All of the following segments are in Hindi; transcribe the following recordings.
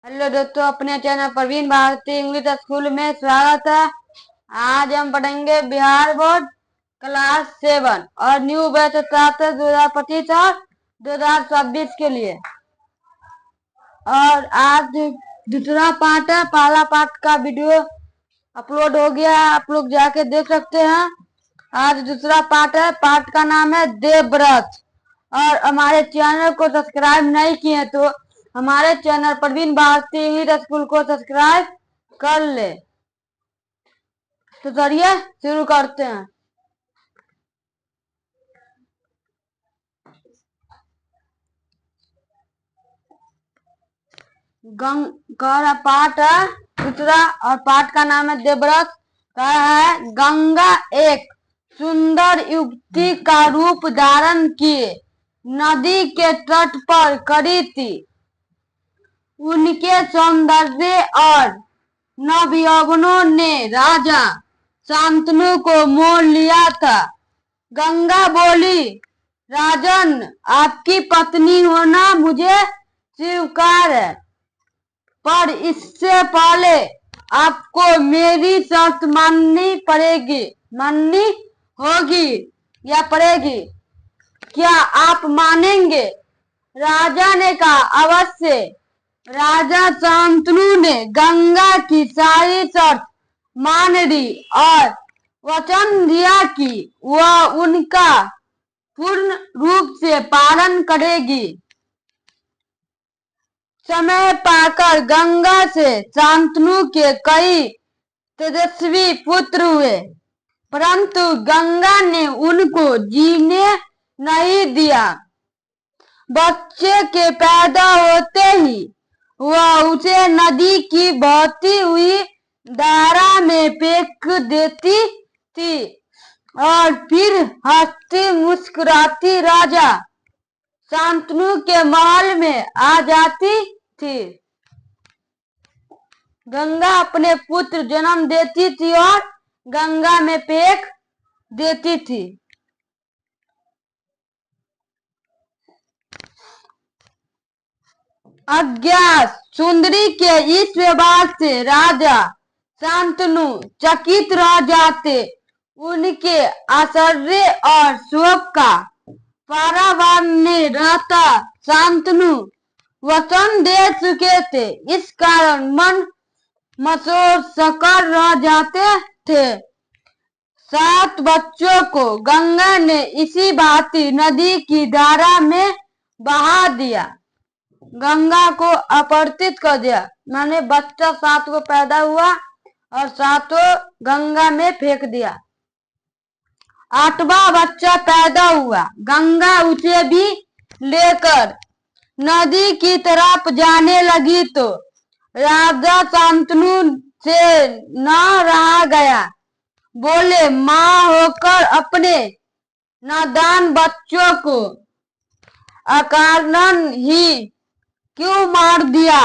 हेलो दोस्तों, अपने channel Praveen Bharati English school में स्वागत है। आज हम पढ़ेंगे बिहार बोर्ड क्लास 7 और न्यू बैच स्टार्ट 2025 और 2026 के लिए। और आज दूसरा पार्ट है। पहला पार्ट का वीडियो अपलोड हो गया, आप लोग जाके देख सकते हैं। आज दूसरा पार्ट है। पार्ट का नाम है देवव्रत। और हमारे चैनल को सब्सक्राइब नहीं किए तो हमारे channel Praveen Bharati English school को सब्सक्राइब कर ले। तो चलिए शुरू करते हैं। पाठ है दूसरा और पाठ का नाम है देवव्रत। है गंगा एक सुंदर युवती का रूप धारण किए नदी के तट पर खड़ी थी। उनके सौंदर्य और नवयौवनों ने राजा शांतनु को मोह लिया था। गंगा बोली, राजन, आपकी पत्नी होना मुझे स्वीकार है, पर इससे पहले आपको मेरी शर्त माननी होगी या पड़ेगी। क्या आप मानेंगे? राजा ने कहा, अवश्य। राजा शांतनु ने गंगा की सारी शर्त मान ली और वचन दिया कि वह उनका पूर्ण रूप से पालन करेगी। समय पाकर गंगा से शांतनु के कई तेजस्वी पुत्र हुए, परंतु गंगा ने उनको जीने नहीं दिया। बच्चे के पैदा होते ही वह उसे नदी की बहती हुई धारा में फेंक देती थी और फिर हंसती मुस्कुराती राजा शांतनु के महल में आ जाती थी। गंगा अपने पुत्र जन्म देती थी और गंगा में फेंक देती थी। अज्ञात सुंदरी के इस व्यवहार से राजा शांतनु चकित रह जाते। उनके आश्चर्य और शोक का पारावार नहीं रहता। शांतनु वचन दे चुके थे, इस कारण मन मसोर सकर रह जाते थे। 7 बच्चों को गंगा ने इसी भांति नदी की धारा में बहा दिया। गंगा को अपवर्तित कर दिया, माने बच्चा 7 को पैदा हुआ और 7 गंगा में फेंक दिया। 8वां बच्चा पैदा हुआ। गंगा उसे भी लेकर नदी की तरफ जाने लगी तो राजा शांतनु से न रहा गया। बोले, मां होकर अपने नादान बच्चों को अकारण ही क्यों मार दिया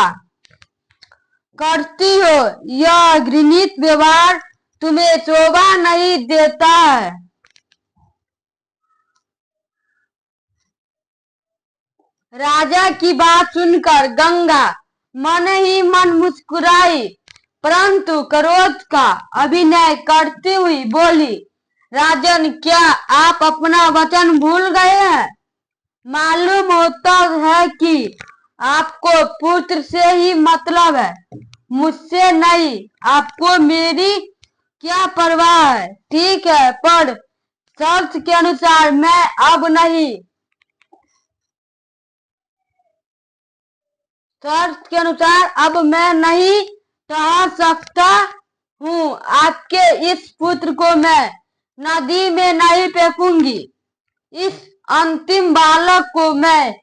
करती हो? यह घृणित व्यवहार तुम्हें शोभा नहीं देता है। राजा की बात सुनकर गंगा मन ही मन मुस्कुराई, परंतु क्रोध का अभिनय करती हुई बोली, राजन, क्या आप अपना वचन भूल गए हैं? मालूम होता है कि आपको पुत्र से ही मतलब है, मुझसे नहीं। आपको मेरी क्या परवाह है? ठीक है, पर शर्त के अनुसार मैं अब मैं नहीं ठहर सकता हूँ। आपके इस पुत्र को मैं नदी में नहीं फेंकूंगी। इस अंतिम बालक को मैं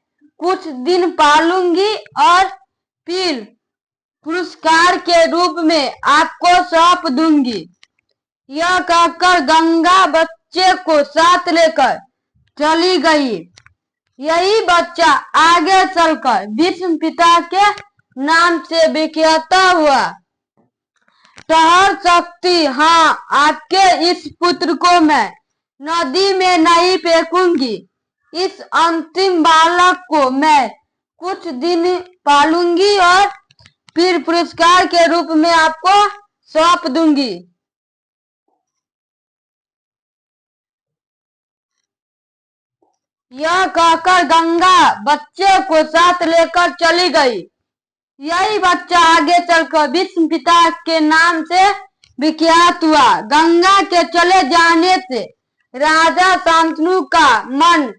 कुछ दिन पालूंगी और फिर पुरस्कार के रूप में आपको सौंप दूंगी। यह कहकर गंगा बच्चे को साथ लेकर चली गई। यही बच्चा आगे चलकर भीष्म पिता के नाम से विख्याता हुआ। ठहर सकती, हाँ, आपके इस पुत्र को मैं नदी में नहीं फेंकूंगी। इस अंतिम बालक को मैं कुछ दिन पालूंगी और फिर पुरस्कार के रूप में आपको सौंप दूंगी। यह कहकर गंगा बच्चे को साथ लेकर चली गई। यही बच्चा आगे चलकर भीष्म पिता के नाम से विख्यात हुआ। गंगा के चले जाने से राजा शांतनु का मन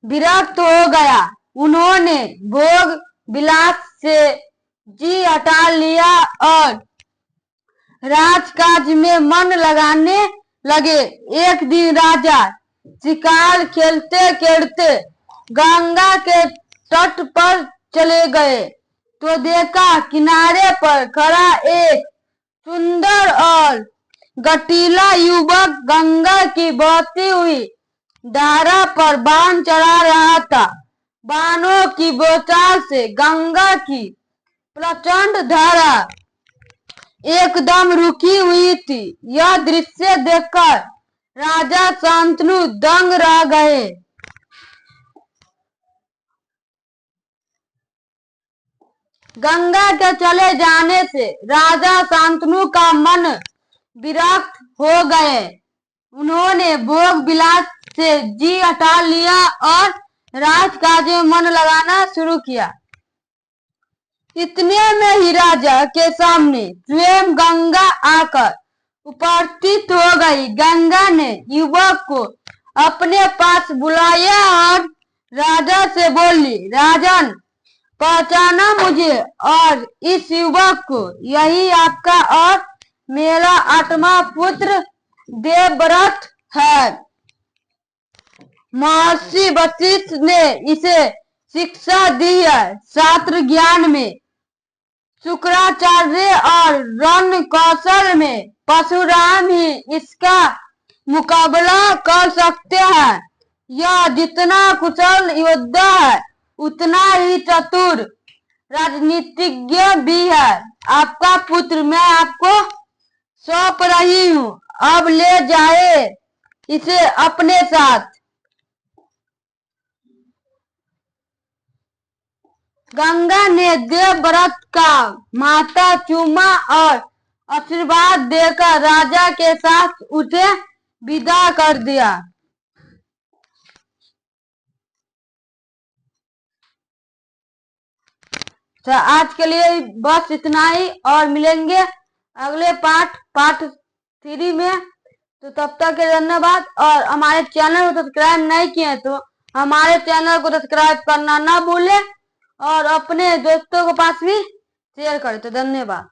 विरक्त हो गया। उन्होंने भोग विलास से जी हटा लिया और राजकाज में मन लगाने लगे। एक दिन राजा शिकार खेलते खेलते गंगा के तट पर चले गए तो देखा किनारे पर खड़ा एक सुंदर और गठीला युवक गंगा की बहती हुई धारा पर बाण चढ़ा रहा था। बाणों की बौछार से गंगा की प्रचंड धारा एकदम रुकी हुई थी। यह दृश्य देखकर राजा शांतनु दंग रह गए। गंगा के चले जाने से राजा शांतनु का मन विरक्त हो गए। उन्होंने भोग विलास से जी हटा लिया और राजकाज में मन लगाना शुरू किया। इतने में ही राजा के सामने स्वयं गंगा आकर उपस्थित हो गई। गंगा ने युवक को अपने पास बुलाया और राजा से बोली, राजन, पहचाना मुझे और इस युवक को? यही आपका और मेरा 8वां पुत्र देवव्रत है। महर्षि वशिष्ठ ने इसे शिक्षा दी है। शास्त्र ज्ञान में शुक्राचार्य और रण कौशल में परशुराम ही इसका मुकाबला कर सकते हैं। यह जितना कुशल योद्धा है उतना ही चतुर राजनीतिज्ञ भी है। आपका पुत्र मैं आपको सौंप रही हूँ। अब ले जाए इसे अपने साथ। गंगा ने देवव्रत का माथा चूमा और आशीर्वाद देकर राजा के साथ उसे विदा कर दिया। तो आज के लिए बस इतना ही और मिलेंगे अगले पार्ट 3 में। तो तब तक के धन्यवाद। और हमारे चैनल को सब्सक्राइब नहीं किए तो हमारे चैनल को सब्सक्राइब करना ना भूले और अपने दोस्तों के पास भी शेयर करें। तो धन्यवाद।